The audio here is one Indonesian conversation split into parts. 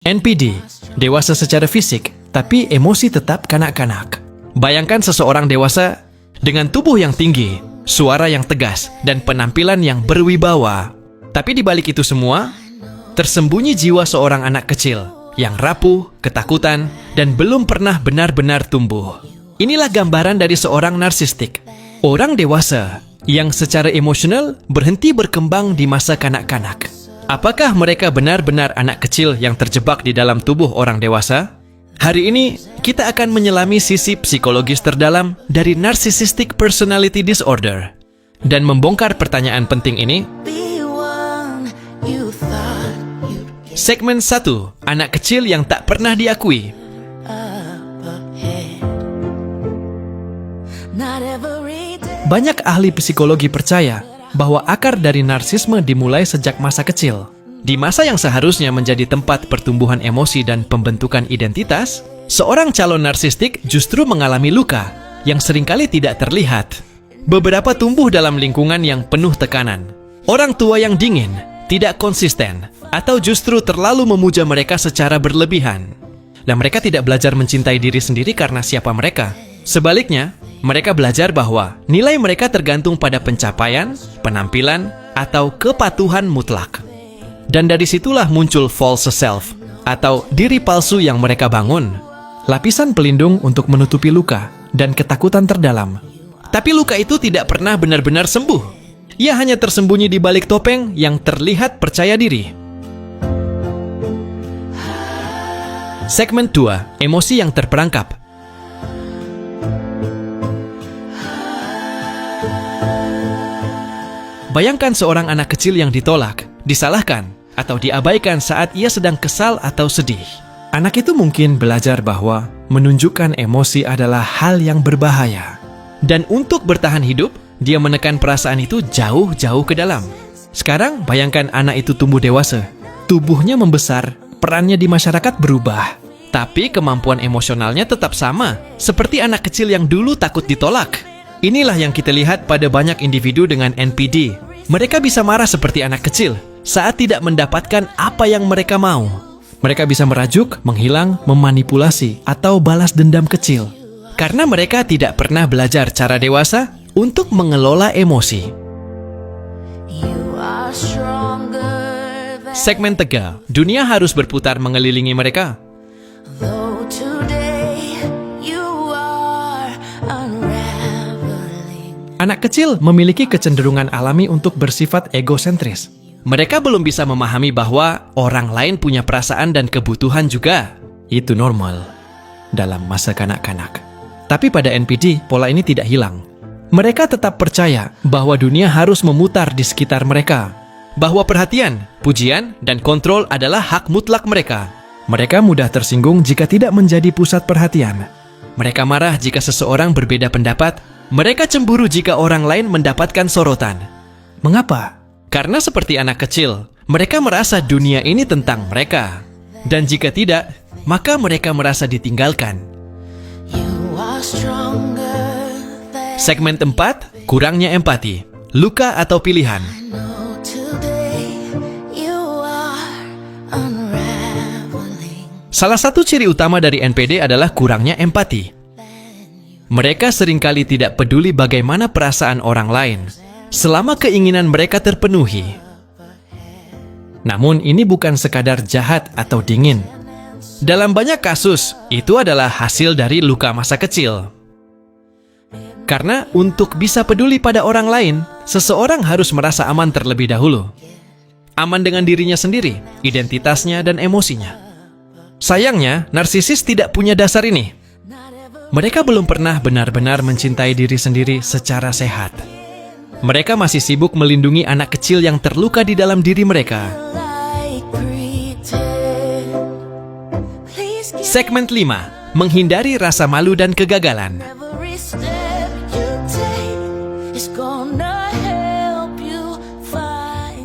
NPD, dewasa secara fisik, tapi emosi tetap kanak-kanak. Bayangkan seseorang dewasa dengan tubuh yang tinggi, suara yang tegas, dan penampilan yang berwibawa. Tapi di balik itu semua, tersembunyi jiwa seorang anak kecil yang rapuh, ketakutan, dan belum pernah benar-benar tumbuh. Inilah gambaran dari seorang narsistik, orang dewasa yang secara emosional berhenti berkembang di masa kanak-kanak. Apakah mereka benar-benar anak kecil yang terjebak di dalam tubuh orang dewasa? Hari ini, kita akan menyelami sisi psikologis terdalam dari Narcissistic Personality Disorder dan membongkar pertanyaan penting ini. Segmen 1, anak kecil yang tak pernah diakui. Banyak ahli psikologi percaya bahwa akar dari narsisme dimulai sejak masa kecil. Di masa yang seharusnya menjadi tempat pertumbuhan emosi dan pembentukan identitas, seorang calon narsistik justru mengalami luka yang seringkali tidak terlihat. Beberapa tumbuh dalam lingkungan yang penuh tekanan. Orang tua yang dingin, tidak konsisten, atau justru terlalu memuja mereka secara berlebihan. Dan mereka tidak belajar mencintai diri sendiri karena siapa mereka. Sebaliknya, mereka belajar bahwa nilai mereka tergantung pada pencapaian, penampilan, atau kepatuhan mutlak. Dan dari situlah muncul false self, atau diri palsu yang mereka bangun. Lapisan pelindung untuk menutupi luka dan ketakutan terdalam. Tapi luka itu tidak pernah benar-benar sembuh. Ia hanya tersembunyi di balik topeng yang terlihat percaya diri. Segmen 2, emosi yang terperangkap. Bayangkan seorang anak kecil yang ditolak, disalahkan, atau diabaikan saat ia sedang kesal atau sedih. Anak itu mungkin belajar bahwa menunjukkan emosi adalah hal yang berbahaya. Dan untuk bertahan hidup, dia menekan perasaan itu jauh-jauh ke dalam. Sekarang, bayangkan anak itu tumbuh dewasa. Tubuhnya membesar, perannya di masyarakat berubah. Tapi kemampuan emosionalnya tetap sama, seperti anak kecil yang dulu takut ditolak. Inilah yang kita lihat pada banyak individu dengan NPD. Mereka bisa marah seperti anak kecil saat tidak mendapatkan apa yang mereka mau. Mereka bisa merajuk, menghilang, memanipulasi, atau balas dendam kecil. Karena mereka tidak pernah belajar cara dewasa untuk mengelola emosi. Segmen 3, dunia harus berputar mengelilingi mereka. Anak kecil memiliki kecenderungan alami untuk bersifat egosentris. Mereka belum bisa memahami bahwa orang lain punya perasaan dan kebutuhan juga. Itu normal dalam masa kanak-kanak. Tapi pada NPD, pola ini tidak hilang. Mereka tetap percaya bahwa dunia harus memutar di sekitar mereka. Bahwa perhatian, pujian, dan kontrol adalah hak mutlak mereka. Mereka mudah tersinggung jika tidak menjadi pusat perhatian. Mereka marah jika seseorang berbeda pendapat. Mereka cemburu jika orang lain mendapatkan sorotan. Mengapa? Karena seperti anak kecil, mereka merasa dunia ini tentang mereka. Dan jika tidak, maka mereka merasa ditinggalkan. Segmen 4, kurangnya empati, luka atau pilihan. Salah satu ciri utama dari NPD adalah kurangnya empati. Mereka seringkali tidak peduli bagaimana perasaan orang lain, selama keinginan mereka terpenuhi. Namun ini bukan sekadar jahat atau dingin. Dalam banyak kasus, itu adalah hasil dari luka masa kecil. Karena untuk bisa peduli pada orang lain, seseorang harus merasa aman terlebih dahulu. Aman dengan dirinya sendiri, identitasnya, dan emosinya. Sayangnya, narsisis tidak punya dasar ini. Mereka belum pernah benar-benar mencintai diri sendiri secara sehat. Mereka masih sibuk melindungi anak kecil yang terluka di dalam diri mereka. Segmen 5, menghindari rasa malu dan kegagalan.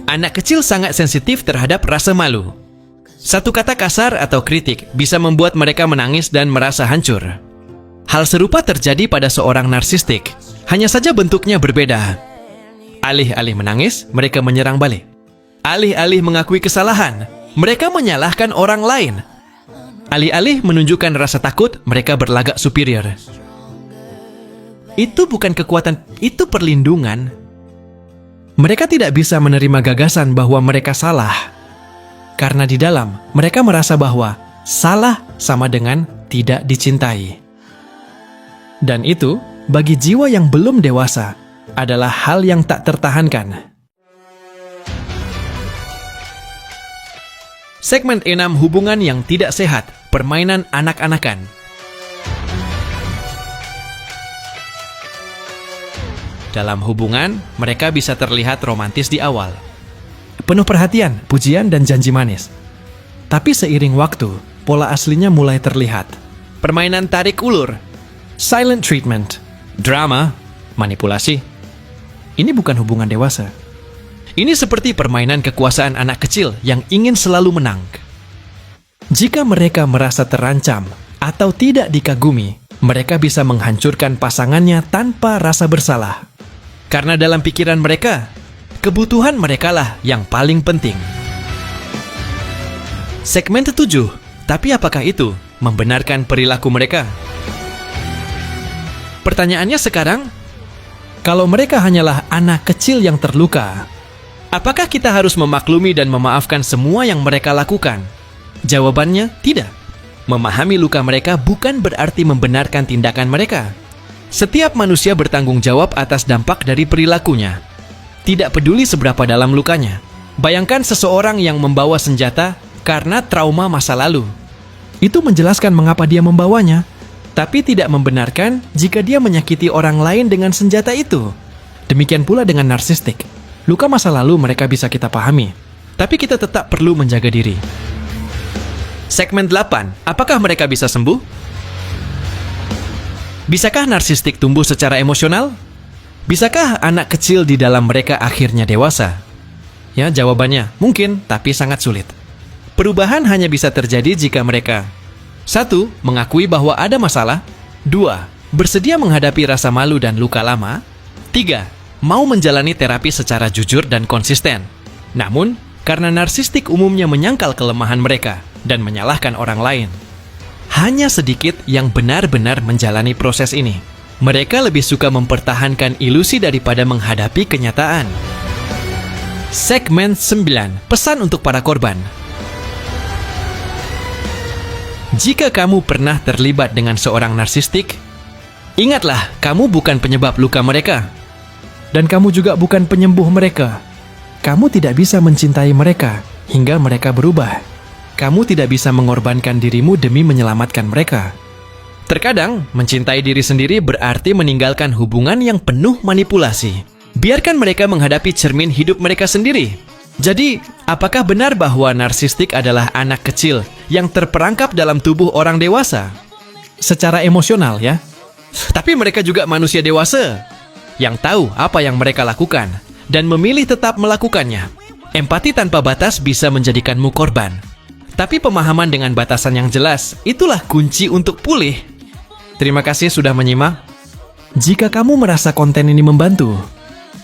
Anak kecil sangat sensitif terhadap rasa malu. Satu kata kasar atau kritik bisa membuat mereka menangis dan merasa hancur. Hal serupa terjadi pada seorang narsistik, hanya saja bentuknya berbeda. Alih-alih menangis, mereka menyerang balik. Alih-alih mengakui kesalahan, mereka menyalahkan orang lain. Alih-alih menunjukkan rasa takut, mereka berlagak superior. Itu bukan kekuatan, itu perlindungan. Mereka tidak bisa menerima gagasan bahwa mereka salah. Karena di dalam, mereka merasa bahwa salah sama dengan tidak dicintai. Dan itu, bagi jiwa yang belum dewasa, adalah hal yang tak tertahankan. Segmen 6, hubungan yang tidak sehat, permainan anak-anakan. Dalam hubungan, mereka bisa terlihat romantis di awal. Penuh perhatian, pujian, dan janji manis. Tapi seiring waktu, pola aslinya mulai terlihat. Permainan tarik ulur, silent treatment, drama, manipulasi. Ini bukan hubungan dewasa. Ini seperti permainan kekuasaan anak kecil yang ingin selalu menang. Jika mereka merasa terancam atau tidak dikagumi, mereka bisa menghancurkan pasangannya tanpa rasa bersalah. Karena dalam pikiran mereka, kebutuhan merekalah yang paling penting. Segmen 7, tapi apakah itu membenarkan perilaku mereka? Pertanyaannya sekarang, kalau mereka hanyalah anak kecil yang terluka, apakah kita harus memaklumi dan memaafkan semua yang mereka lakukan? Jawabannya, tidak. Memahami luka mereka bukan berarti membenarkan tindakan mereka. Setiap manusia bertanggung jawab atas dampak dari perilakunya. Tidak peduli seberapa dalam lukanya. Bayangkan seseorang yang membawa senjata karena trauma masa lalu. Itu menjelaskan mengapa dia membawanya, tapi tidak membenarkan jika dia menyakiti orang lain dengan senjata itu. Demikian pula dengan narsistik. Luka masa lalu mereka bisa kita pahami, tapi kita tetap perlu menjaga diri. Segmen 8, apakah mereka bisa sembuh? Bisakah narsistik tumbuh secara emosional? Bisakah anak kecil di dalam mereka akhirnya dewasa? Ya, jawabannya mungkin, tapi sangat sulit. Perubahan hanya bisa terjadi jika mereka 1. Mengakui bahwa ada masalah. 2. Bersedia menghadapi rasa malu dan luka lama. 3. Mau menjalani terapi secara jujur dan konsisten. Namun, karena narsistik umumnya menyangkal kelemahan mereka dan menyalahkan orang lain, hanya sedikit yang benar-benar menjalani proses ini. Mereka lebih suka mempertahankan ilusi daripada menghadapi kenyataan. Segmen 9, pesan untuk para korban. Jika kamu pernah terlibat dengan seorang narsistik, ingatlah, kamu bukan penyebab luka mereka. Dan kamu juga bukan penyembuh mereka. Kamu tidak bisa mencintai mereka hingga mereka berubah. Kamu tidak bisa mengorbankan dirimu demi menyelamatkan mereka. Terkadang, mencintai diri sendiri berarti meninggalkan hubungan yang penuh manipulasi. Biarkan mereka menghadapi cermin hidup mereka sendiri. Jadi, apakah benar bahwa narsistik adalah anak kecil yang terperangkap dalam tubuh orang dewasa? Secara emosional ya. Tapi mereka juga manusia dewasa yang tahu apa yang mereka lakukan dan memilih tetap melakukannya. Empati tanpa batas bisa menjadikanmu korban. Tapi pemahaman dengan batasan yang jelas, itulah kunci untuk pulih. Terima kasih sudah menyimak. Jika kamu merasa konten ini membantu,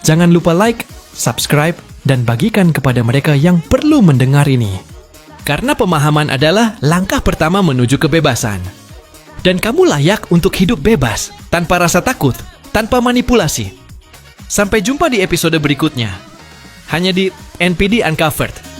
jangan lupa like, subscribe, dan bagikan kepada mereka yang perlu mendengar ini. Karena pemahaman adalah langkah pertama menuju kebebasan. Dan kamu layak untuk hidup bebas, tanpa rasa takut, tanpa manipulasi. Sampai jumpa di episode berikutnya. Hanya di NPD Uncovered.